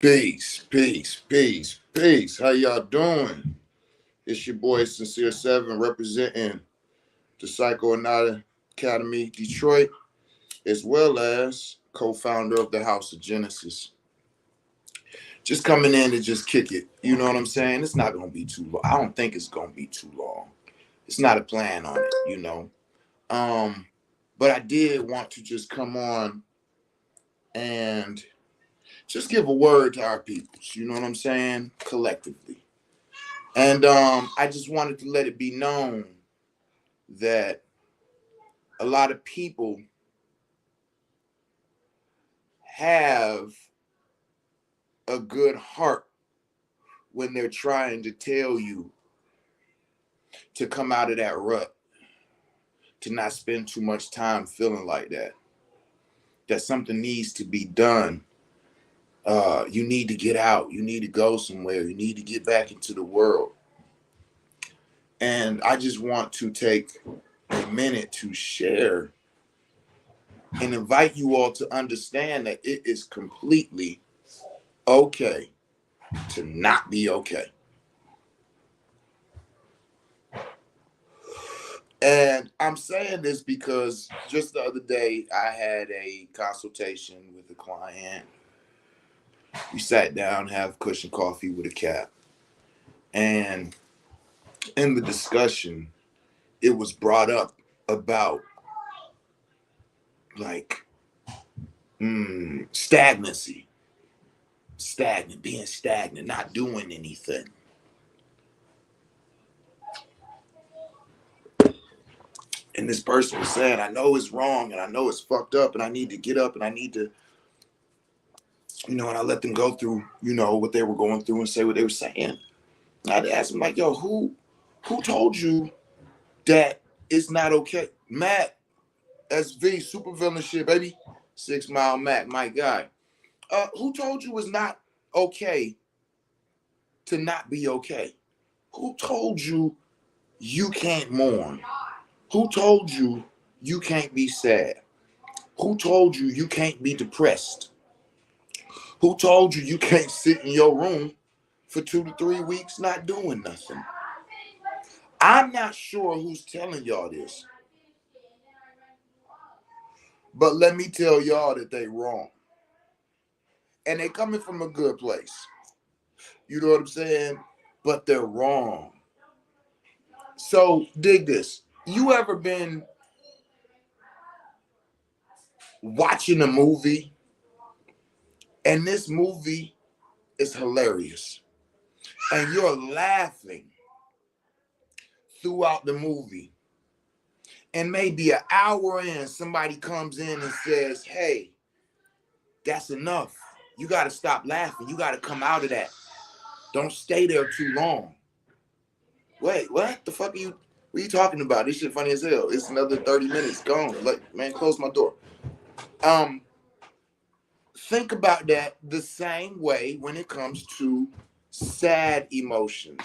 Peace, peace, peace, peace. How y'all doing? It's your boy Sincere Seven representing the Psychoanaut Academy Detroit, as well as co-founder of the House of Genesis. Just coming in to just kick it. You know what I'm saying? It's not gonna be too long. I don't think it's gonna be too long. It's not a plan on it. Um, but I did want to just come on and just give a word to our peoples. You know what I'm saying? Collectively. And I just wanted to let it be known that a lot of people have a good heart when they're trying to tell you to come out of that rut, to not spend too much time feeling like that something needs to be done. You need to get out. You need to go somewhere. You need to get back into the world. And I just want to take a minute to share and invite you all to understand that it is completely okay to not be okay. And I'm saying this because just the other day I had a consultation with a client. We sat down, have cushion coffee with a cap. And in the discussion, it was brought up about like stagnancy, being stagnant, not doing anything. And this person was saying, I know it's wrong and I know it's fucked up and I need to get up and I need to, and I let them go through, what they were going through and say what they were saying. And I'd ask them like, yo, who told you that it's not okay? Matt, SV, supervillain shit, baby. 6 Mile Mac, my guy. Who told you it's not okay to not be okay? Who told you you can't mourn? Who told you you can't be sad? Who told you you can't be depressed? Who told you you can't sit in your room for 2 to 3 weeks not doing nothing? I'm not sure who's telling y'all this, but let me tell y'all that they wrong. And they coming from a good place. You know what I'm saying? But they're wrong. So dig this. You ever been watching a movie and this movie is hilarious and you're laughing throughout the movie, and maybe an hour in somebody comes in and says, hey, that's enough. You got to stop laughing. You got to come out of that. Don't stay there too long. Wait, what the fuck what are you talking about? This shit funny as hell. It's another 30 minutes gone. Like, man, close my door. Think about that the same way when it comes to sad emotions.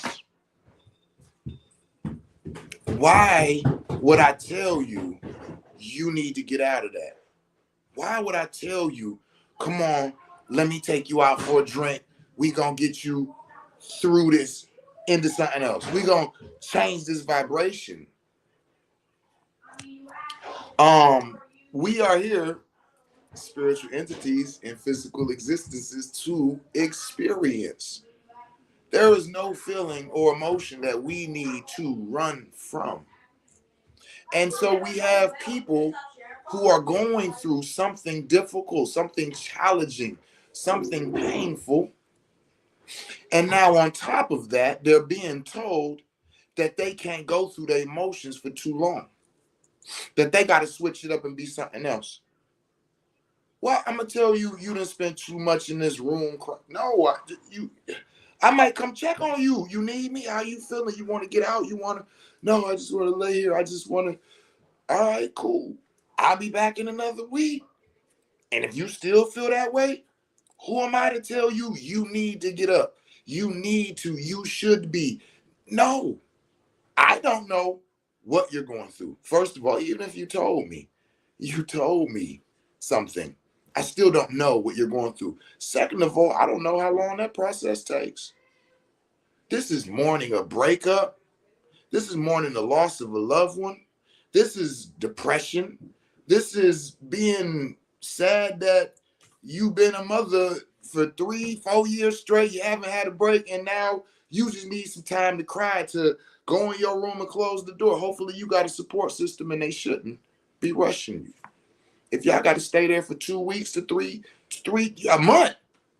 Why would I tell you you need to get out of that? Why would I tell you, come on, let me take you out for a drink. We gonna get you through this into something else. We gonna change this vibration. We are here, spiritual entities in physical existences, to experience. There is no feeling or emotion that we need to run from. And so we have people who are going through something difficult, something challenging, something painful. And now on top of that, they're being told that they can't go through their emotions for too long, that they got to switch it up and be something else. Well, I'm going to tell you, you didn't spend too much in this room. No, I might come check on you. You need me? How you feeling? You want to get out? You want to? No, I just want to lay here. I just want to. All right, cool. I'll be back in another week. And if you still feel that way, who am I to tell you you need to get up? You should be. No, I don't know what you're going through. First of all, even if you told me something, I still don't know what you're going through. Second of all, I don't know how long that process takes. This is mourning a breakup. This is mourning the loss of a loved one. This is depression. This is being sad that you've been a mother for 3, 4 years straight. You haven't had a break, and now you just need some time to cry, to go in your room and close the door. Hopefully, you got a support system, and they shouldn't be rushing you. If y'all got to stay there for 2 weeks to a month,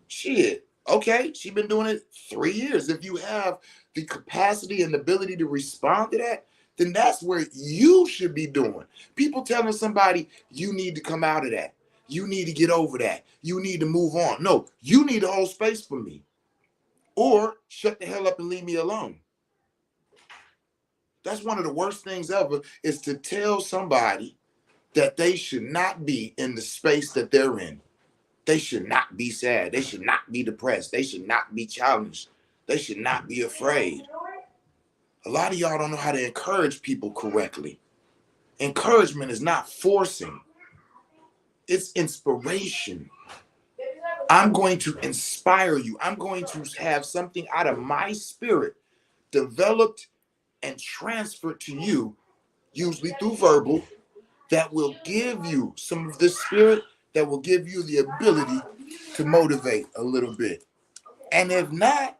shit. Okay, she been doing it 3 years. If you have the capacity and ability to respond to that, then that's where you should be doing. People telling somebody you need to come out of that. You need to get over that. You need to move on. No, you need to hold space for me. Or shut the hell up and leave me alone. That's one of the worst things ever, is to tell somebody that they should not be in the space that they're in. They should not be sad. They should not be depressed. They should not be challenged. They should not be afraid. A lot of y'all don't know how to encourage people correctly. Encouragement is not forcing. It's inspiration. I'm going to inspire you. I'm going to have something out of my spirit developed and transferred to you, usually through verbal, that will give you some of this spirit, that will give you the ability to motivate a little bit. And if not,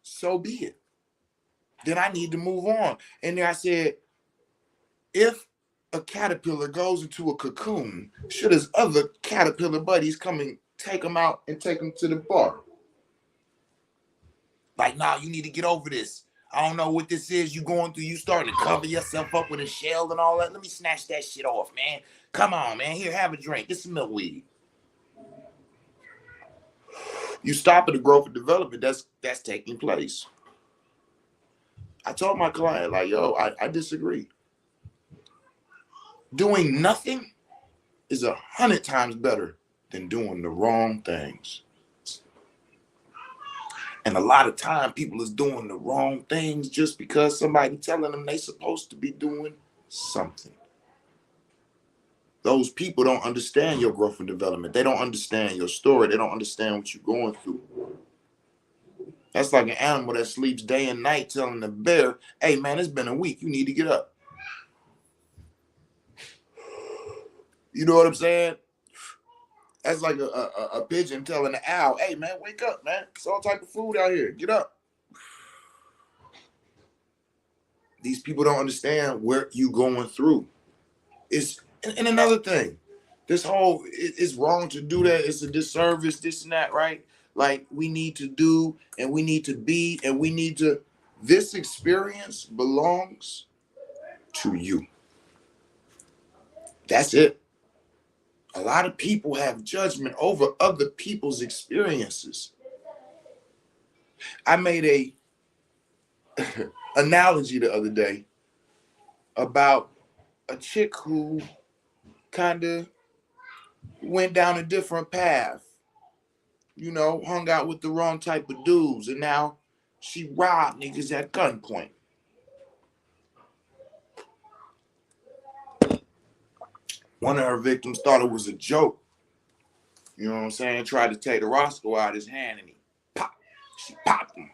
so be it. Then I need to move on. And then I said, if a caterpillar goes into a cocoon, should his other caterpillar buddies come and take him out and take him to the bar? Like, nah, you need to get over this. I don't know what this is you going through. You starting to cover yourself up with a shell and all that. Let me snatch that shit off, man. Come on, man. Here, have a drink. Get some milkweed. You stop at the growth and development that's taking place. I told my client, like, yo, I disagree. Doing nothing is 100 times better than doing the wrong things. And a lot of time people is doing the wrong things just because somebody telling them they supposed to be doing something. Those people don't understand your growth and development. They don't understand your story. They don't understand what you're going through. That's like an animal that sleeps day and night telling the bear, hey man, it's been a week. You need to get up. You know what I'm saying? That's like a pigeon telling the owl, hey man, wake up, man. It's all type of food out here. Get up. These people don't understand what you going through. And another thing, this whole, it's wrong to do that. It's a disservice, this and that, right? Like, we need to do, and we need to be, and we need to, this experience belongs to you. That's it. A lot of people have judgment over other people's experiences. I made a analogy the other day about a chick who kind of went down a different path, you know, hung out with the wrong type of dudes, and now she robbed niggas at gunpoint. One of her victims thought it was a joke. You know what I'm saying? Tried to take the Roscoe out of his hand, and she popped him.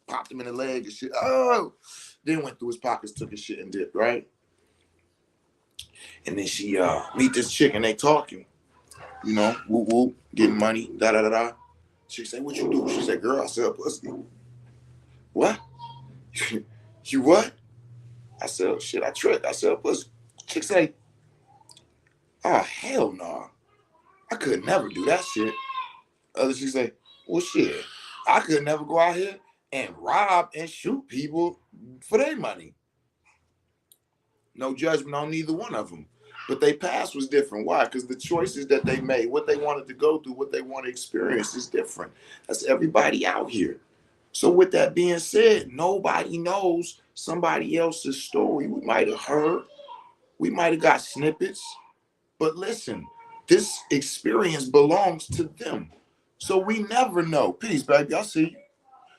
Popped him in the leg and shit. Oh! Then went through his pockets, took his shit and dipped, right? And then she meet this chick and they talking. You know, whoop whoop, getting money, da da da da. She say, what you do? She said, girl, I sell pussy. What? You what? I sell shit, I trick, I sell pussy. Chick say, oh, hell no. I could never do that shit. Other chick say, well, shit, I could never go out here and rob and shoot people for their money. No judgment on neither one of them. But their past was different. Why? Because the choices that they made, what they wanted to go through, what they want to experience is different. That's everybody out here. So with that being said, nobody knows somebody else's story. We might have heard. We might have got snippets. But listen, this experience belongs to them. So we never know. Peace, baby. I see you.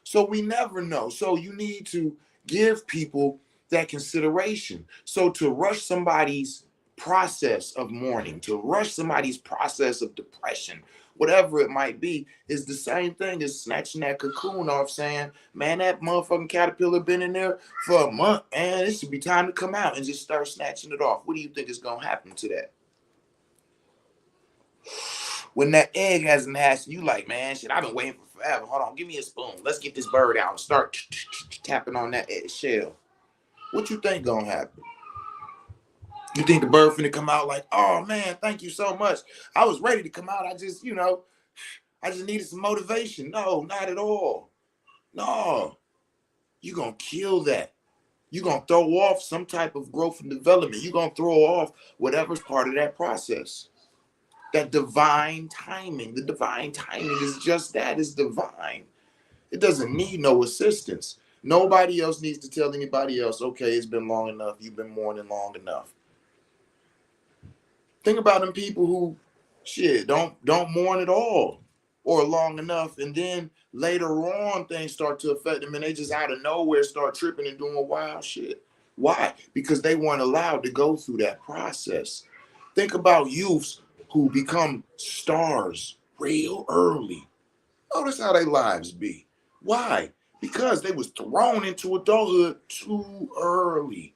So we never know. So you need to give people that consideration. So to rush somebody's process of mourning, to rush somebody's process of depression, whatever it might be, is the same thing as snatching that cocoon off, saying, man, that motherfucking caterpillar been in there for a month, man, it should be time to come out, and just start snatching it off. What do you think is going to happen to that? When that egg hasn't hatched, you like, man, shit, I've been waiting for forever. Hold on, give me a spoon. Let's get this bird out and start tapping on that shell. What you think gonna happen? You think the bird finna come out like, oh man, thank you so much. I was ready to come out. I just, I just needed some motivation. No, not at all. No, you're gonna kill that. You're gonna throw off some type of growth and development. You're gonna throw off whatever's part of that process. That divine timing. The divine timing is just that, it's divine. It doesn't need no assistance. Nobody else needs to tell anybody else, okay, it's been long enough. You've been mourning long enough. Think about them people who don't mourn at all or long enough, and then later on things start to affect them and they just out of nowhere start tripping and doing wild shit. Why? Because they weren't allowed to go through that process. Think about youths who become stars real early. Notice how their lives be. Why? Because they was thrown into adulthood too early.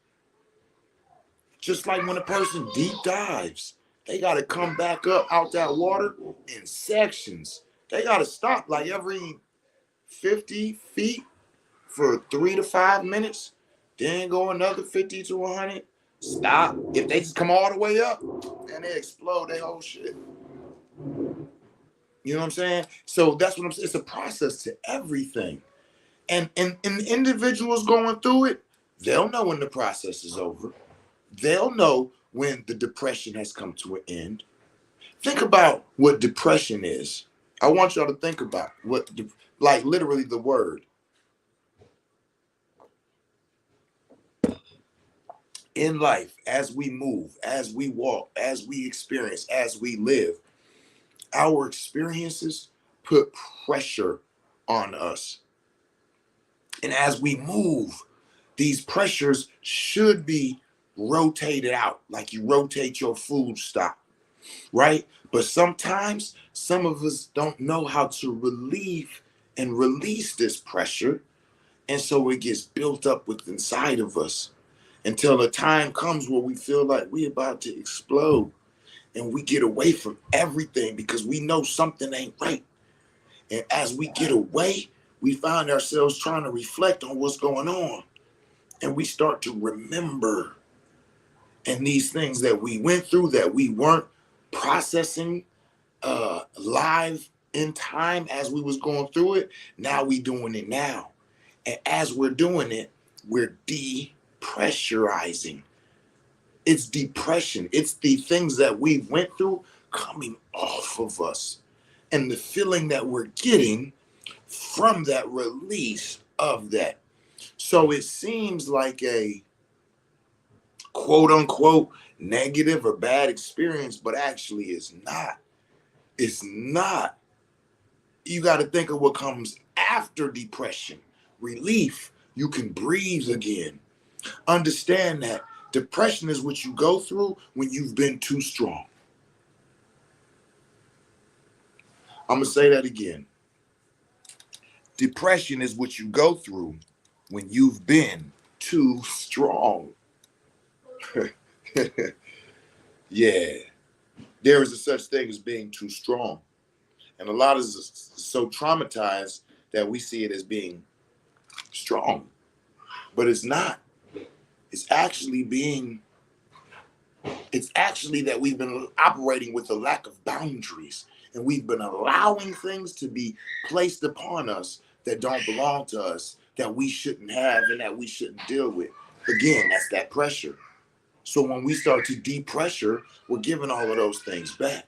Just like when a person deep dives, they got to come back up out that water in sections. They got to stop like every 50 feet for 3 to 5 minutes, then go another 50 to 100, stop. If they just come all the way up, and they explode their whole shit. You know what I'm saying? So that's what I'm saying. It's a process to everything. And individuals going through it, they'll know when the process is over. They'll know when the depression has come to an end. Think about what depression is. I want y'all to think about what, like literally the word. In life, as we move, as we walk, as we experience, as we live, our experiences put pressure on us. And as we move, these pressures should be rotated out like you rotate your food stock, right? But sometimes some of us don't know how to relieve and release this pressure. And so it gets built up within inside of us until a time comes where we feel like we're about to explode and we get away from everything because we know something ain't right. And as we get away, we find ourselves trying to reflect on what's going on. And we start to remember. And these things that we went through that we weren't processing live in time as we was going through it, now we doing it now. And as we're doing it, we're depressurizing. It's depression. It's the things that we went through coming off of us. And the feeling that we're getting from that release of that. So it seems like a quote unquote negative or bad experience, but actually it's not. It's not. You got to think of what comes after depression. Relief. You can breathe again. Understand that depression is what you go through when you've been too strong. I'm going to say that again. Depression is what you go through when you've been too strong. Yeah. There is a such thing as being too strong. And a lot of us are so traumatized that we see it as being strong. But it's not. It's actually that we've been operating with a lack of boundaries. And we've been allowing things to be placed upon us that don't belong to us, that we shouldn't have and that we shouldn't deal with. Again, that's that pressure. So when we start to depressure, we're giving all of those things back.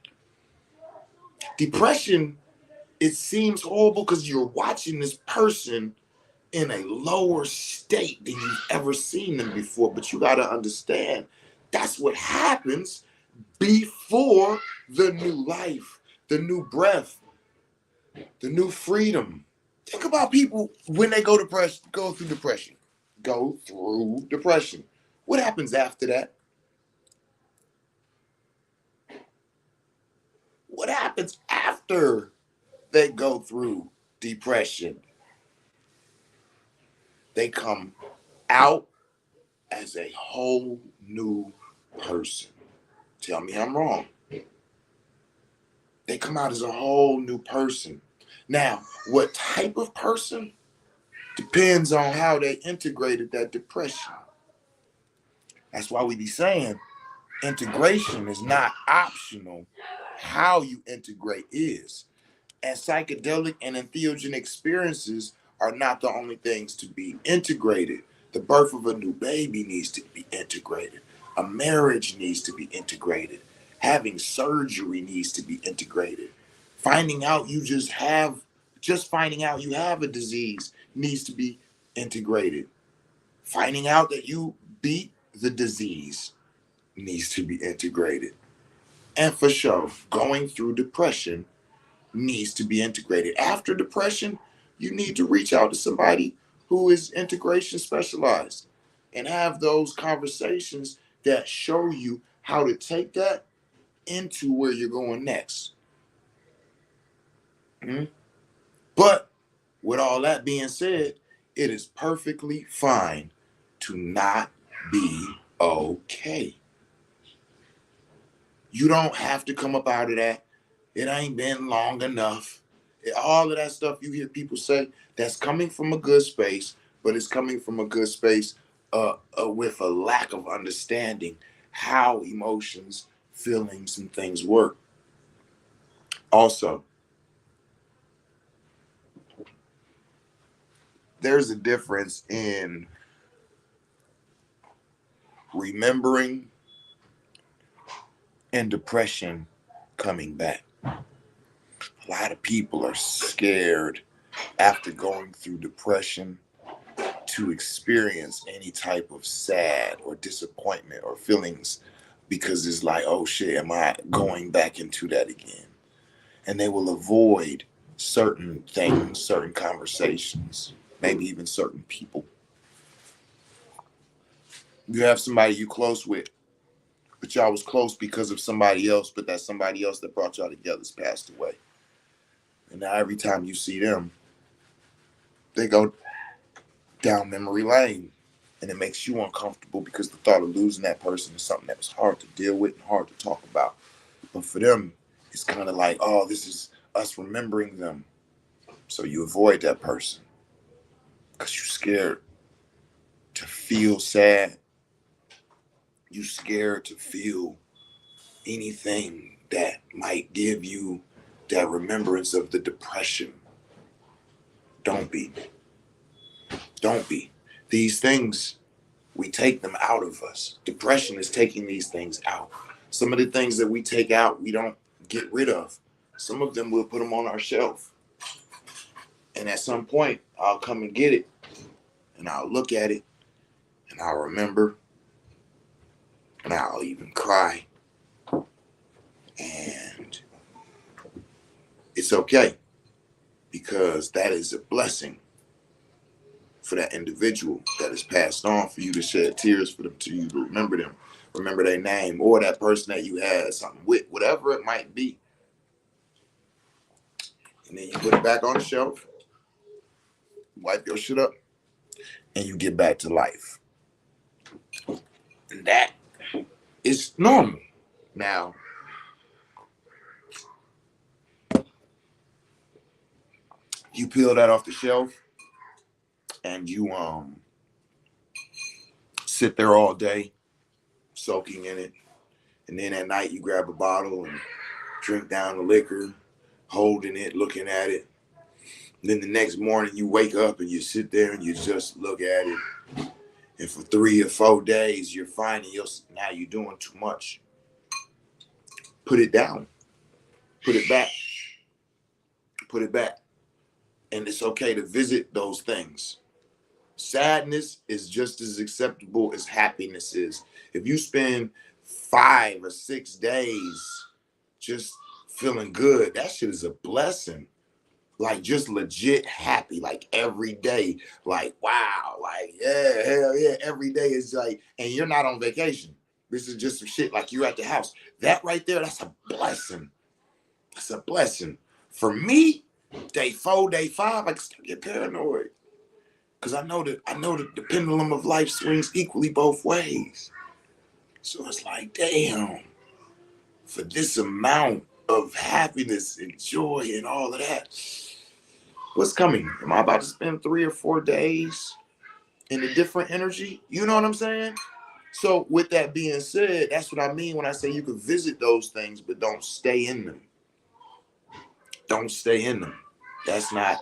Depression, it seems horrible because you're watching this person in a lower state than you've ever seen them before. But you got to understand, that's what happens before the new life, the new breath, the new freedom. Think about people when they go through depression. What happens after that? what happens after they go through depression? They come out as a whole new person. Tell me I'm wrong. They come out as a whole new person. Now, what type of person depends on how they integrated that depression. That's why we be saying integration is not optional. How you integrate is. And psychedelic and entheogen experiences are not the only things to be integrated. The birth of a new baby needs to be integrated. A marriage needs to be integrated. Having surgery needs to be integrated. Finding out finding out you have a disease needs to be integrated. Finding out that you beat the disease needs to be integrated. And for sure, going through depression needs to be integrated. After depression, you need to reach out to somebody who is integration specialized and have those conversations that show you how to take that into where you're going next. But with all that being said, it is perfectly fine to not be okay. You don't have to come up out of that. It ain't been long enough. All of that stuff you hear people say, that's coming from a good space, but it's coming from a good space with a lack of understanding how emotions, feelings, and things work. Also, there's a difference in remembering and depression coming back. A lot of people are scared after going through depression to experience any type of sad or disappointment or feelings because it's like, oh shit, am I going back into that again? And they will avoid certain things, certain conversations, maybe even certain people. You have somebody you close with, but y'all was close because of somebody else, but that somebody else that brought y'all together has passed away. And now every time you see them, they go down memory lane. And it makes you uncomfortable because the thought of losing that person is something that was hard to deal with and hard to talk about. But for them, it's kind of like, oh, this is us remembering them. So you avoid that person because you're scared to feel sad. You're scared to feel anything that might give you that remembrance of the depression. Don't be. Don't be. These things, we take them out of us. Depression is taking these things out. Some of the things that we take out, we don't get rid of. Some of them, we'll put them on our shelf. And at some point, I'll come and get it. And I'll look at it. And I'll remember. And I'll even cry. And it's okay. Because that is a blessing for that individual that is passed on, for you to shed tears for them, to you to remember them, remember their name, or that person that you had something with, whatever it might be. And then you put it back on the shelf, wipe your shit up, and you get back to life. And that is normal. Now, you peel that off the shelf and you sit there all day soaking in it, and then at night you grab a bottle and drink down the liquor, holding it, looking at it. And then the next morning you wake up and you sit there and you just look at it, and for 3 or 4 days you're finding now you're doing too much. Put it down, put it back, put it back. And it's okay to visit those things. Sadness is just as acceptable as happiness is. If you spend 5 or 6 days just feeling good, that shit is a blessing. Like, just legit happy, like every day, like, wow, like, yeah, hell yeah, every day is like, and you're not on vacation. This is just some shit, like you're at the house. That right there, that's a blessing. It's a blessing. For me, day 4, day 5, I can start to get paranoid. Because I know that the pendulum of life swings equally both ways. So it's like, damn, for this amount of happiness and joy and all of that, what's coming? Am I about to spend 3 or 4 days in a different energy? You know what I'm saying? So with that being said, that's what I mean when I say you can visit those things, but don't stay in them. Don't stay in them. That's not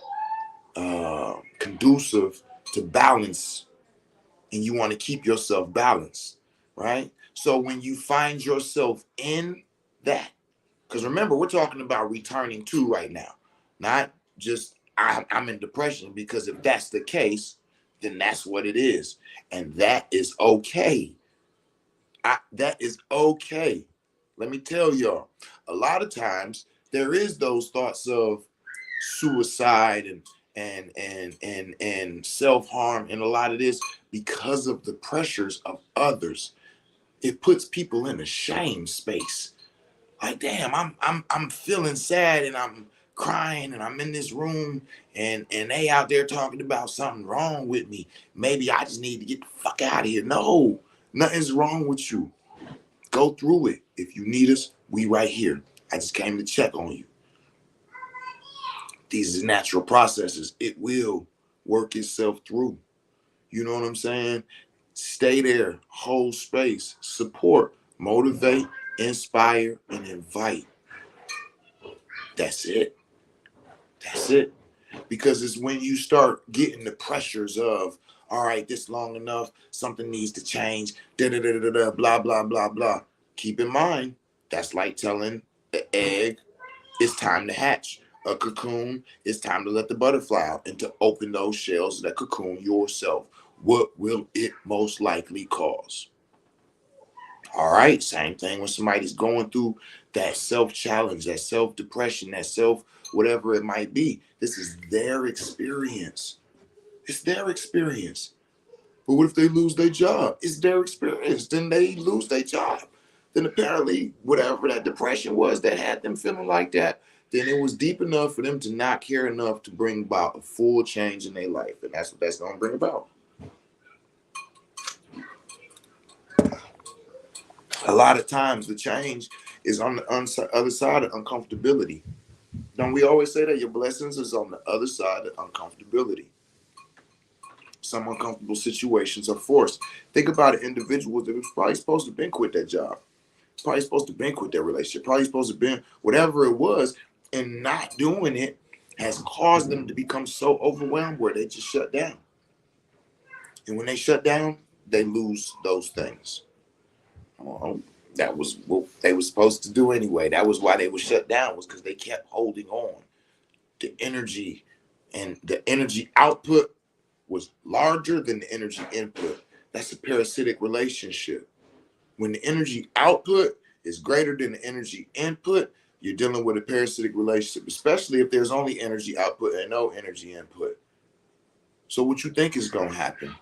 conducive to balance, and you want to keep yourself balanced, right? So when you find yourself in that, because remember, we're talking about returning to right now, not just I'm in depression, because if that's the case, then that's what it is. And that is okay. That is okay. Let me tell y'all, a lot of times there is those thoughts of suicide and self-harm and a lot of this because of the pressures of others. It puts people in a shame space. Like, damn, I'm feeling sad and I'm crying and I'm in this room and they out there talking about something wrong with me. Maybe I just need to get the fuck out of here. No, nothing's wrong with you. Go through it. If you need us, we right here. I just came to check on you. These are natural processes. It will work itself through. You know what I'm saying? Stay there, hold space, support, motivate, inspire, and invite. That's it. That's it. Because it's when you start getting the pressures of, all right, this long enough, something needs to change, da da da da da, blah blah blah blah. Keep in mind, that's like telling the egg it's time to hatch. A cocoon, it's time to let the butterfly out and to open those shells of that cocoon yourself. What will it most likely cause? All right, same thing when somebody's going through that self-challenge, that self-depression, that self whatever it might be. This is their experience. It's their experience. But what if they lose their job? It's their experience. Then they lose their job. Then apparently whatever that depression was that had them feeling like that, then it was deep enough for them to not care enough to bring about a full change in their life. And that's what that's going to bring about. A lot of times the change is on the other side of uncomfortability. Don't we always say that your blessings is on the other side of uncomfortability? Some uncomfortable situations are forced. Think about an individual that was probably supposed to been quit that job, probably supposed to been quit that relationship, probably supposed to been whatever it was, and not doing it has caused them to become so overwhelmed where they just shut down. And when they shut down, they lose those things. Well, that was what they were supposed to do anyway. That was why they were shut down, was because they kept holding on. The energy and the energy output was larger than the energy input. That's a parasitic relationship. When the energy output is greater than the energy input, you're dealing with a parasitic relationship, especially if there's only energy output and no energy input. So what you think is going to happen?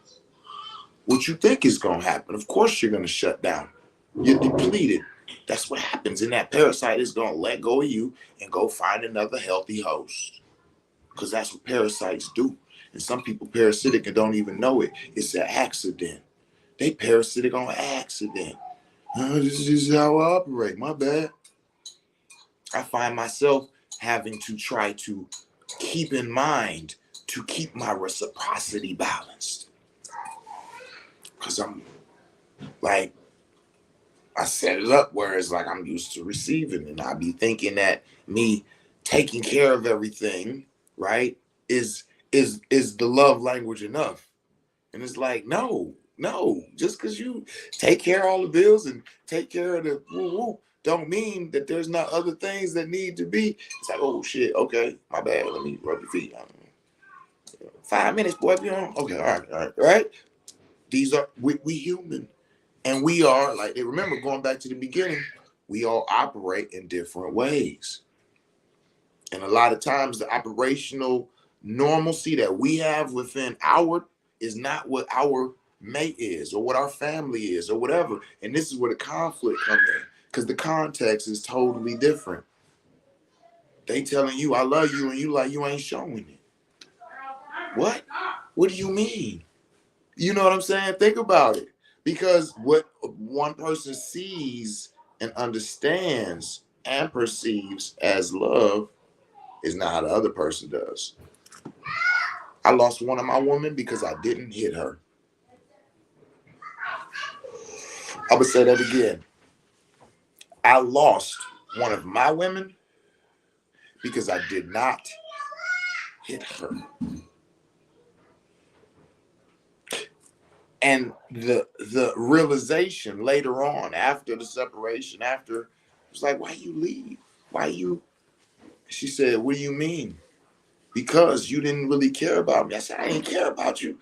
What you think is going to happen? Of course you're going to shut down. You're depleted. That's what happens. And that parasite is going to let go of you and go find another healthy host. Because that's what parasites do. And some people parasitic and don't even know it. It's an accident. They parasitic on accident. This is how I operate. My bad. I find myself having to try to keep in mind to keep my reciprocity balanced. Because I'm like, I set it up where it's like I'm used to receiving, and I be thinking that me taking care of everything, right, is the love language enough. And it's like, no, no, just because you take care of all the bills and take care of the woo woo, don't mean that there's not other things that need to be. It's like, oh shit, okay, my bad. Let me rub your feet. 5 minutes, boy. If you don't, okay, all right. These are we human, and we are like. Remember, going back to the beginning, we all operate in different ways, and a lot of times the operational normalcy that we have within our is not what our mate is or what our family is or whatever. And this is where the conflict comes in, because the context is totally different. They telling you I love you and you like you ain't showing it. What? What do you mean? You know what I'm saying? Think about it. Because what one person sees and understands and perceives as love is not how the other person does. I lost one of my women because I didn't hit her. I would say that again. I lost one of my women because I did not hit her. And the realization later on, after the separation, after it was like, why you leave? Why you? She said, what do you mean? Because you didn't really care about me. I said, I didn't care about you.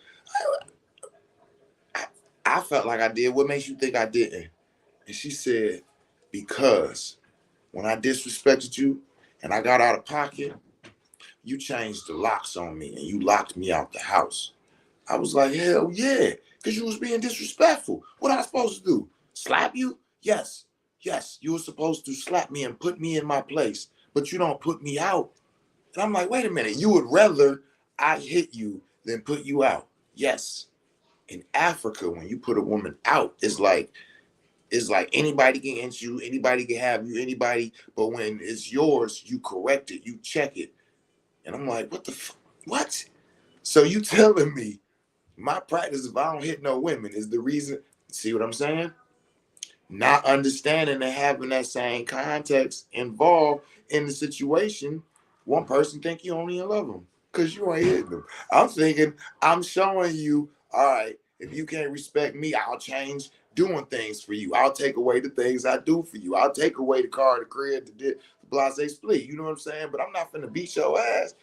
I, I felt like I did. What makes you think I didn't? And she said, because when I disrespected you and I got out of pocket, you changed the locks on me and you locked me out the house. I was like, hell yeah, because you was being disrespectful. What I supposed to do? Slap you? Yes. Yes, you were supposed to slap me and put me in my place, but you don't put me out. And I'm like, wait a minute, you would rather I hit you than put you out. Yes. In Africa, when you put a woman out, it's like anybody can hit you, anybody can have you, anybody, but when it's yours, you correct it, you check it. And I'm like, what? So you telling me my practice, if I don't hit no women, is the reason? See what I'm saying? Not understanding and having that same context involved in the situation. One person think you only love them because you ain't hitting them. I'm thinking, I'm showing you, all right, if you can't respect me, I'll change doing things for you. I'll take away the things I do for you. I'll take away the car, the crib, the blase split. You know what I'm saying? But I'm not finna beat your ass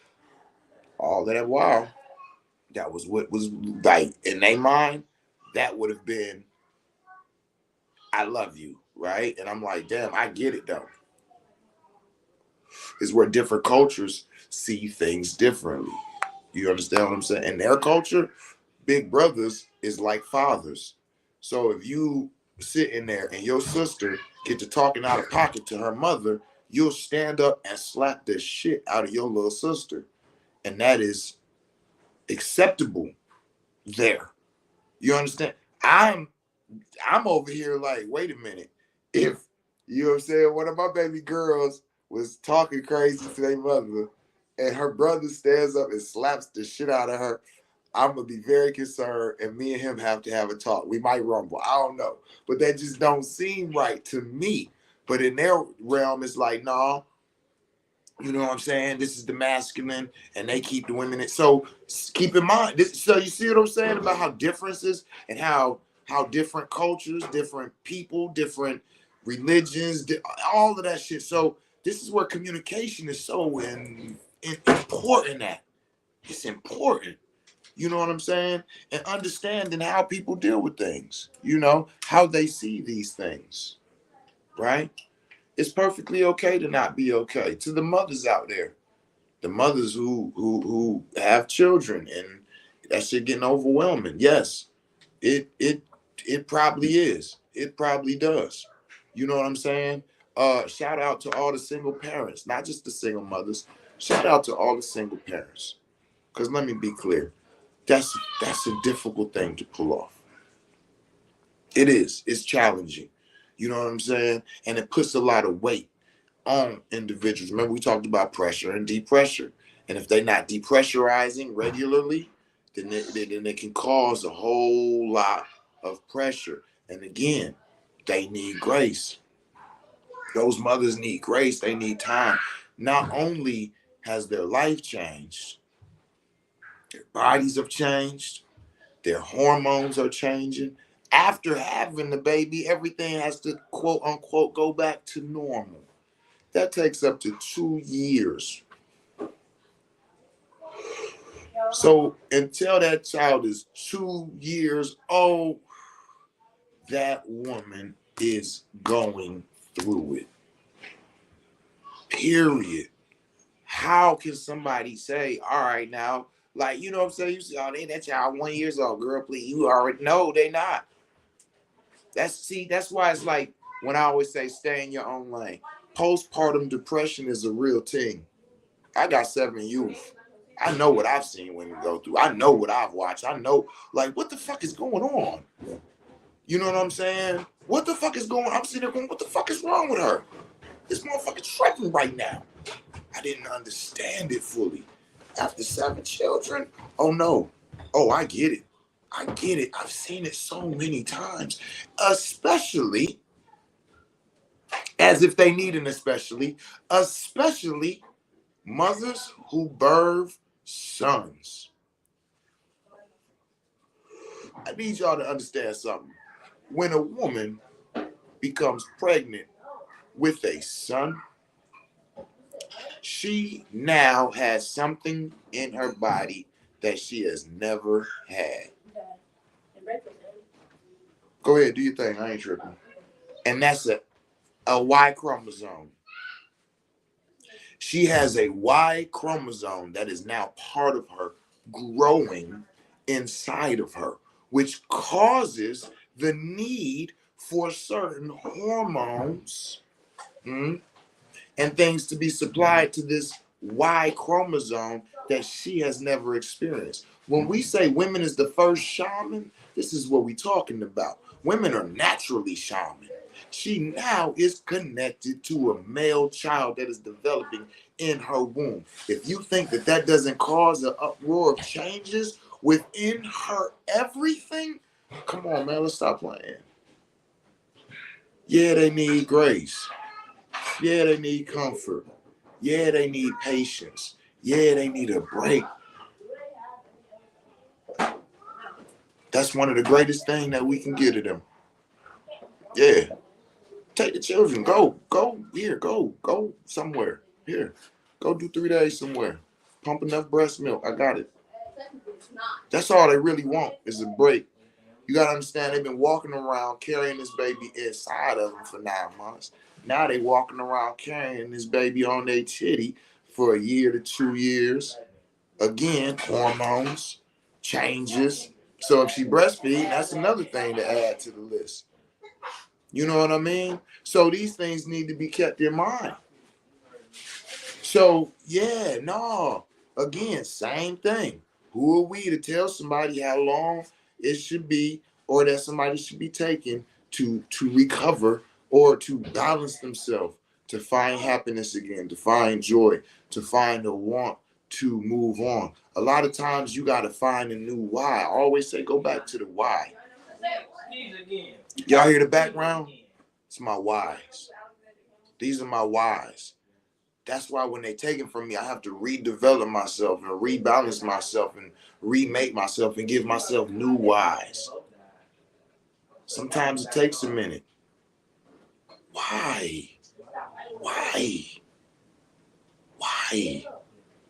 all that while. That was what was like in their mind. That would have been, I love you, right? And I'm like, damn, I get it though. Is where different cultures see things differently. You understand what I'm saying? In their culture, big brothers is like fathers. So if you sit in there and your sister get to talking out of pocket to her mother, you'll stand up and slap the shit out of your little sister. And that is acceptable there. You understand? I'm over here like, wait a minute. If you know what I'm saying, one of my baby girls was talking crazy to their mother, and her brother stands up and slaps the shit out of her, I'm gonna be very concerned, and me and him have to have a talk. We might rumble, I don't know, but that just don't seem right to me. But in their realm, it's like, no, you know what I'm saying? This is the masculine, and they keep the women. So keep in mind. So you see what I'm saying about how differences and how different cultures, different people, different religions, all of that shit. So this is where communication is so important. At it's important. You know what I'm saying? And understanding how people deal with things. You know how they see these things, right? It's perfectly okay to not be okay. To the mothers out there, the mothers who have children and that shit getting overwhelming. Yes, it probably is. It probably does. You know what I'm saying? Shout out to all the single parents, not just the single mothers. Shout out to all the single parents. Cause let me be clear, that's a difficult thing to pull off. It is. It's challenging. You know what I'm saying? And it puts a lot of weight on individuals. Remember, we talked about pressure and depressure. And if they're not depressurizing regularly, then it can cause a whole lot of pressure. And again, they need grace. Those mothers need grace. They need time. Not only has their life changed, their bodies have changed, their hormones are changing. After having the baby, everything has to quote unquote go back to normal. That takes up to 2 years. So until that child is 2 years old, that woman is going through it. Period. How can somebody say, all right, now, like, you know what I'm saying? You say, oh, that child 1 year old, girl, please. You already know they not. That's why it's like when I always say stay in your own lane. Postpartum depression is a real thing. I got 7 youth. I know what I've seen women go through. I know what I've watched. I know, like, what the fuck is going on? You know what I'm saying? What the fuck is going on? I'm sitting there going, what the fuck is wrong with her? This motherfucker's tripping right now. I didn't understand it fully. After 7 children, oh no. Oh, I get it. I get it. I've seen it so many times. Especially, as if they need an especially mothers who birth sons. I need y'all to understand something. When a woman becomes pregnant with a son, she now has something in her body that she has never had. Go ahead, do your thing. I ain't tripping. And that's a Y chromosome. She has a Y chromosome that is now part of her growing inside of her, which causes the need for certain hormones and things to be supplied to this Y chromosome that she has never experienced. When we say women is the first shaman, this is what we're talking about. Women are naturally shaman. She now is connected to a male child that is developing in her womb. If you think that that doesn't cause an uproar of changes within her everything, come on, man, let's stop playing. Yeah, they need grace. Yeah, they need comfort. Yeah, they need patience. Yeah, they need a break. That's one of the greatest things that we can give to them. Yeah. Take the children. Go here. Go somewhere. Here. Go do 3 days somewhere. Pump enough breast milk. I got it. That's all they really want is a break. You got to understand, they've been walking around carrying this baby inside of them for 9 months. Now they walking around carrying this baby on their titty for a year to 2 years. Again, hormones, changes. So if she breastfeeds, that's another thing to add to the list. You know what I mean? So these things need to be kept in mind. So yeah, no. Again, same thing. Who are we to tell somebody how long it should be, or that somebody should be taking to recover or to balance themselves, to find happiness again, to find joy, to find a want to move on. A lot of times you got to find a new why. I always say go back to the why. Y'all hear the background? It's my whys. These are my whys. That's why when they take it from me, I have to redevelop myself and rebalance myself and remake myself and give myself new whys. Sometimes it takes a minute. Why?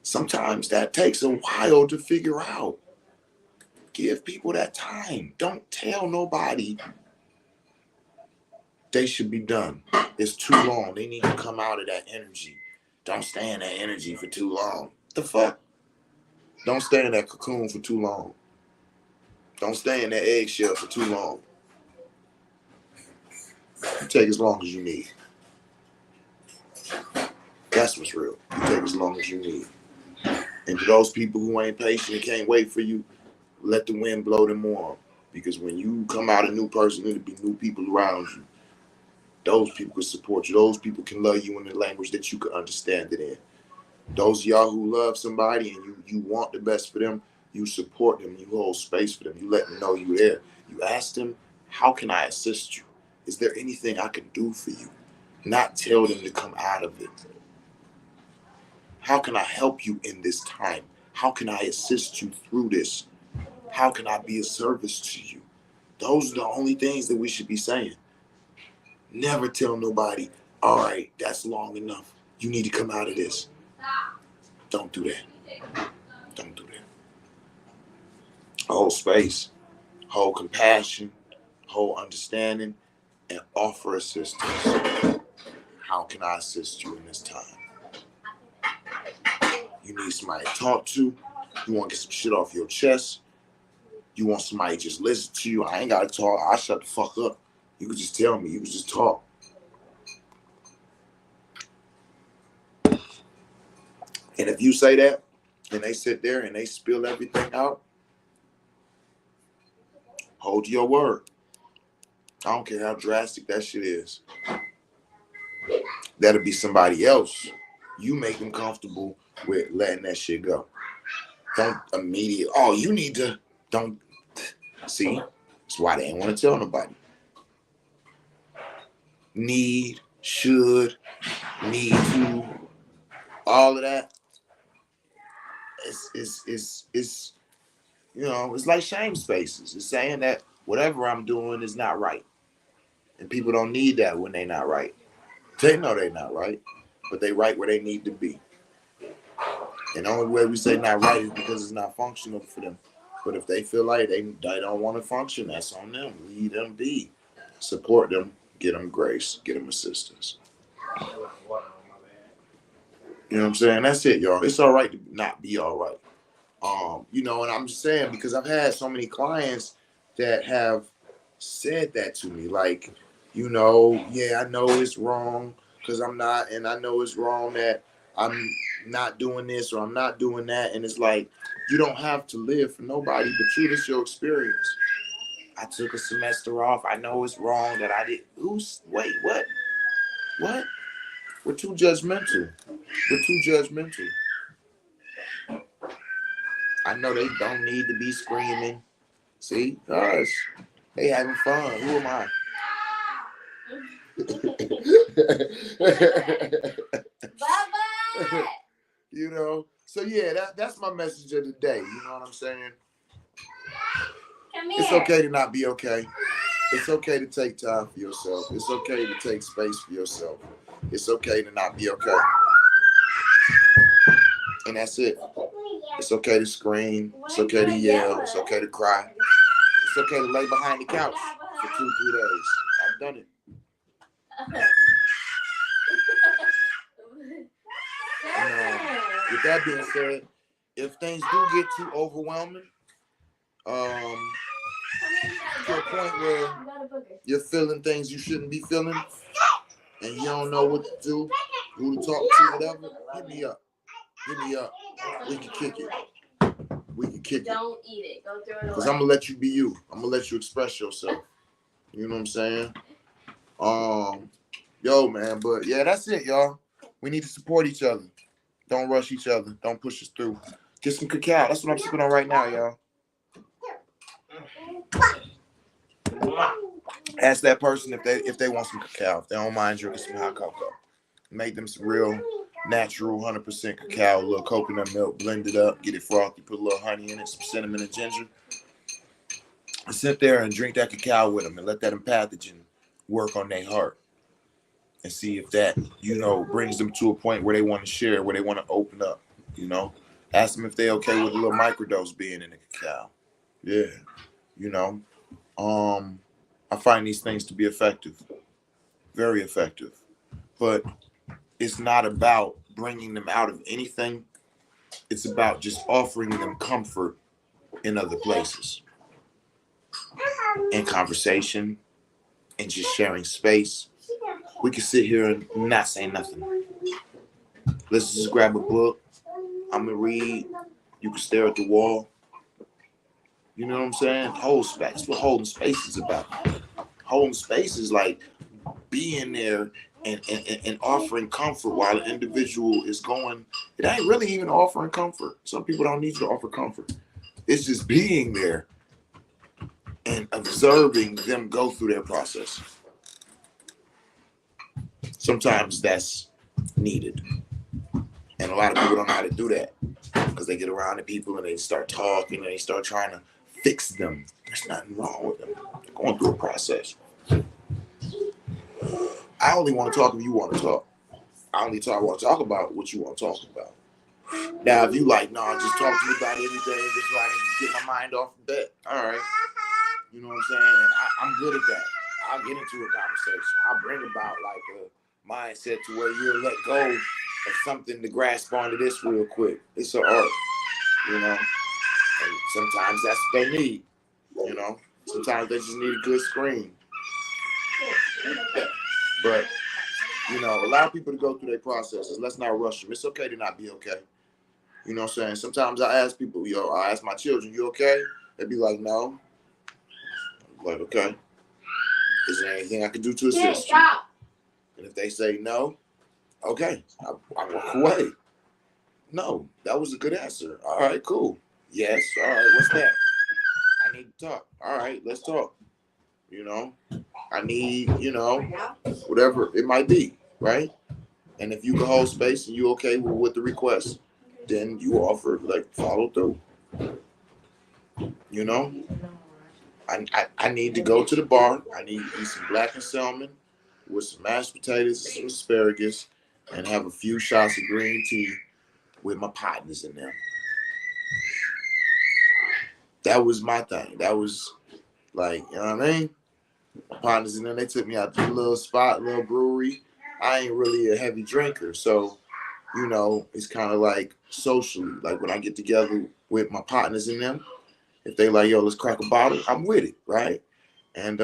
Sometimes that takes a while to figure out. Give people that time. Don't tell nobody they should be done. It's too long. They need to come out of that energy. Don't stay in that energy for too long. The fuck? Don't stay in that cocoon for too long. Don't stay in that eggshell for too long. You take as long as you need. That's what's real. You take as long as you need. And to those people who ain't patient and can't wait for you, let the wind blow them on. Because when you come out a new person, there'll be new people around you. Those people can support you. Those people can love you in the language that you can understand it in. Those of y'all who love somebody and you want the best for them, you support them, you hold space for them, you let them know you're there. You ask them, how can I assist you? Is there anything I can do for you? Not tell them to come out of it. How can I help you in this time? How can I assist you through this? How can I be of service to you? Those are the only things that we should be saying. Never tell nobody, all right, that's long enough. You need to come out of this. Don't do that. Don't do that. Hold space, hold compassion, hold understanding, and offer assistance. How can I assist you in this time? You need somebody to talk to. You want to get some shit off your chest. You want somebody to just listen to you. I ain't got to talk. I shut the fuck up. You can just tell me. You can just talk. And if you say that, and they sit there and they spill everything out, hold to your word. I don't care how drastic that shit is. That'll be somebody else. You make them comfortable with letting that shit go. Don't immediately, oh, you need to, don't, see? That's why they ain't want to tell nobody. Need, should, need to, all of that. It's you know, it's like shame spaces. It's saying that whatever I'm doing is not right. And people don't need that when they're not right. They know they're not right, but they right where they need to be. And the only way we say not right is because it's not functional for them. But if they feel like they don't want to function, that's on them. Leave them be. Support them. Get them grace. Get them assistance. You know what I'm saying? That's it, y'all. It's all right to not be all right. You know, and I'm just saying because I've had so many clients that have said that to me, like, you know, yeah, I know it's wrong because I'm not, and I know it's wrong that I'm not doing this or I'm not doing that, and it's like you don't have to live for nobody but you. This your experience. I took a semester off. I know it's wrong that I did. Wait, what? What? We're too judgmental. We're too judgmental. I know they don't need to be screaming. See, gosh, they having fun. Who am I? Bye-bye. You know, so yeah, that's my message of the day. You know what I'm saying? It's okay to not be okay. It's okay to take time for yourself. It's okay to take space for yourself. It's okay to not be okay. And that's it. It's okay to scream. It's okay to yell. It's okay to cry. It's okay to lay behind the couch for 2-3 days. I've done it. With that being said, if things do get too overwhelming, to a point where you're feeling things you shouldn't be feeling, and you don't know what to do, who to talk to, whatever, hit me up. Hit me up. We can kick it. We can kick it. Don't eat it. Go throw it away. Because I'm going to let you be you. I'm going to let you express yourself. You know what I'm saying? Yo, man. But, yeah, that's it, y'all. We need to support each other. Don't rush each other. Don't push us through. Get some cacao. That's what I'm sipping on right now, y'all. Ask that person if they want some cacao. If they don't mind drinking some hot cocoa. Make them some real natural 100% cacao, a little coconut milk, blend it up, get it frothy, put a little honey in it, some cinnamon and ginger. And sit there and drink that cacao with them and let that pathogen work on their heart. And see if that, you know, brings them to a point where they want to share, where they want to open up, you know. Ask them if they're okay with a little microdose being in the cacao. Yeah, you know. I find these things to be effective, very effective. But it's not about bringing them out of anything. It's about just offering them comfort in other places, in conversation, and just sharing space. We can sit here and not say nothing. Let's just grab a book. I'm going to read. You can stare at the wall. You know what I'm saying? Hold space. That's what holding space is about. Holding space is like being there and offering comfort while an individual is going. It ain't really even offering comfort. Some people don't need you to offer comfort. It's just being there and observing them go through their process. Sometimes that's needed. And a lot of people don't know how to do that because they get around the people and they start talking and they start trying to fix them. There's nothing wrong with them. They're going through a process. I only want to talk if you want to talk. I want to talk about what you want to talk about. Now, if you like, no, just talk to me about anything, just so I can get my mind off the bed. All right. You know what I'm saying? And I'm good at that. I'll get into a conversation. I'll bring about like a mindset to where you'll let go of something to grasp onto this real quick. It's an art, you know? And sometimes that's what they need, you know? Sometimes they just need a good screen. But, you know, allow people to go through their processes. Let's not rush them. It's okay to not be okay. You know what I'm saying? Sometimes I ask people, I ask my children, you okay? They'd be like, no. I'm like, okay. Is there anything I can do to assist you? And if they say no, okay, I walk away. No, that was a good answer. All right, cool. Yes, all right, what's that? I need to talk. All right, let's talk. You know, I need, whatever it might be, right? And if you can hold space and you okay with the request, then you offer, like, follow through. You know, I need to go to the bar. I need to eat some blackened salmon with some mashed potatoes and some asparagus and have a few shots of green tea with my partners in there. That was my thing. That was like, you know what I mean? My partners in there, they took me out to a little spot, little brewery. I ain't really a heavy drinker, so it's kind of like socially. Like when I get together with my partners in them, if they like, yo, let's crack a bottle, I'm with it, right? And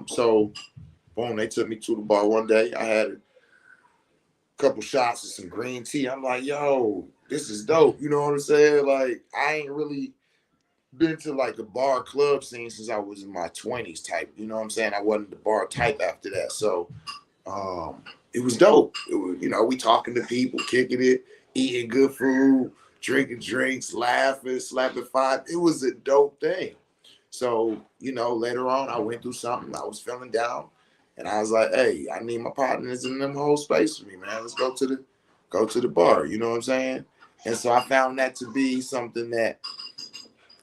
so boom, they took me to the bar one day. I had a couple shots of some green tea. I'm like, yo, this is dope. You know what I'm saying? Like, I ain't really been to like the bar club scene since I was in my 20s type. You know what I'm saying? I wasn't the bar type after that. So it was dope. It was, we talking to people, kicking it, eating good food, drinking drinks, laughing, slapping five. It was a dope thing. So, later on I went through something. I was feeling down. And I was like, hey, I need my partners in them whole space for me, man. Let's go to the bar. You know what I'm saying? And so I found that to be something that,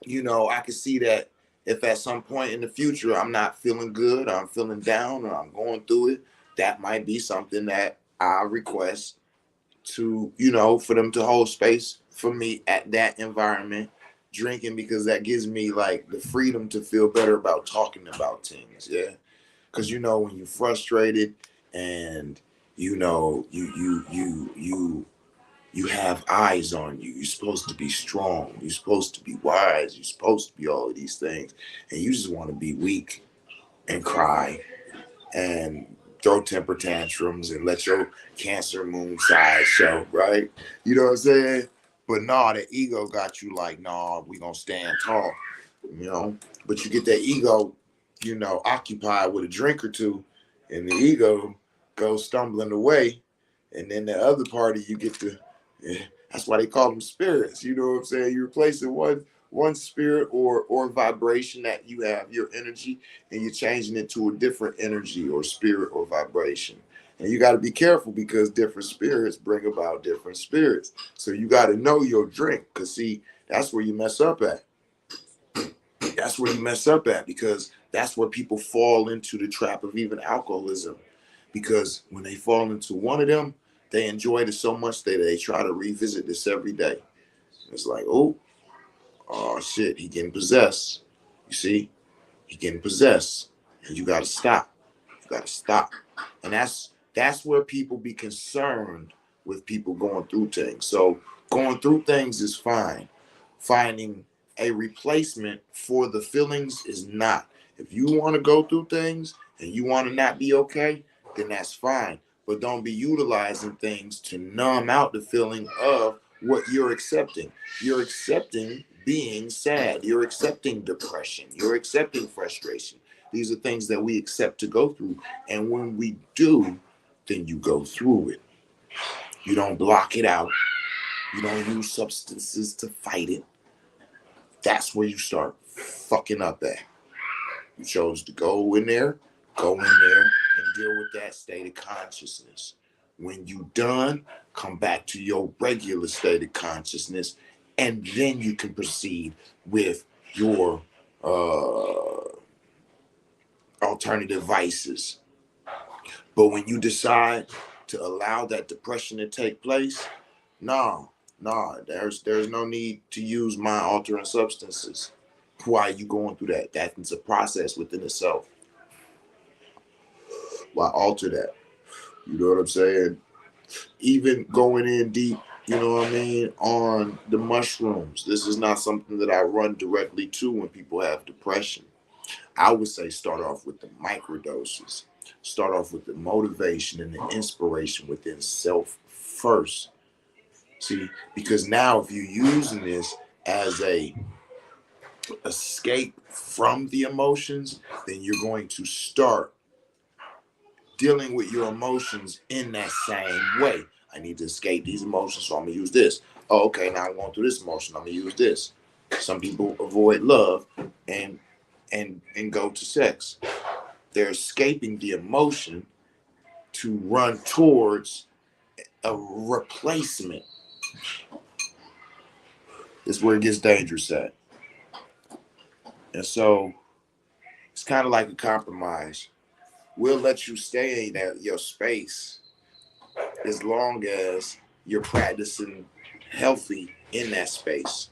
I could see that if at some point in the future I'm not feeling good, or I'm feeling down, or I'm going through it, that might be something that I request to, for them to hold space for me at that environment, drinking, because that gives me like the freedom to feel better about talking about things. Yeah. Because when you're frustrated and you have eyes on you. You're supposed to be strong. You're supposed to be wise. You're supposed to be all of these things. And you just want to be weak and cry and throw temper tantrums and let your Cancer moon side show, right? You know what I'm saying? But nah, the ego got you like, nah, we gonna stand tall, you know. But you get that ego, occupied with a drink or two, and the ego goes stumbling away, and then the other party you get to. Yeah, that's why they call them spirits. You know what I'm saying? You're replacing one spirit or vibration that you have, your energy, and you're changing it to a different energy or spirit or vibration. And you got to be careful because different spirits bring about different spirits. So you got to know your drink, because see, that's where you mess up at. That's where you mess up at, because that's where people fall into the trap of even alcoholism. Because when they fall into one of them, they enjoyed it so much that they try to revisit this every day. It's like, oh shit, he getting possessed. You see, he getting possessed, and you got to stop. You got to stop. And that's where people be concerned with people going through things. So going through things is fine. Finding a replacement for the feelings is not. If you want to go through things and you want to not be okay, then that's fine. But don't be utilizing things to numb out the feeling of what you're accepting. You're accepting being sad. You're accepting depression. You're accepting frustration. These are things that we accept to go through. And when we do, then you go through it. You don't block it out. You don't use substances to fight it. That's where you start fucking up at. You chose to go in there and deal with that state of consciousness. When you done, come back to your regular state of consciousness, and then you can proceed with your alternative vices. But when you decide to allow that depression to take place, no, there's no need to use mind altering substances. Why are you going through that? That's a process within itself. Why alter that? You know what I'm saying? Even going in deep, you know what I mean, on the mushrooms. This is not something that I run directly to when people have depression. I would say start off with the microdoses. Start off with the motivation and the inspiration within self first. See, because now if you're using this as a escape from the emotions, then you're going to start dealing with your emotions in that same way. I need to escape these emotions, so I'm gonna use this. Oh, okay, now I'm going through this emotion, I'm gonna use this. Some people avoid love and go to sex. They're escaping the emotion to run towards a replacement. This is where it gets dangerous at. And so it's kind of like a compromise. We'll let you stay in that your space as long as you're practicing healthy in that space.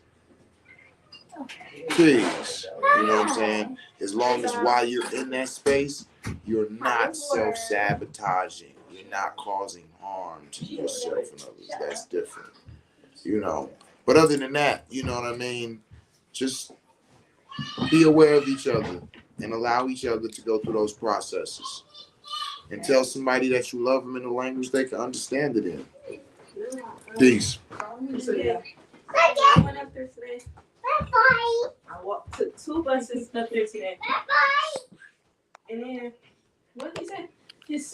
Please. You know what I'm saying? As long as while you're in that space, you're not self-sabotaging. You're not causing harm to yourself and others. That's different. You know. But other than that, you know what I mean? Just be aware of each other and allow each other to go through those processes. And tell somebody that you love them in a language they can understand it in. Peace. I went up there today. I took 2 buses up there today. And then, what did he say? His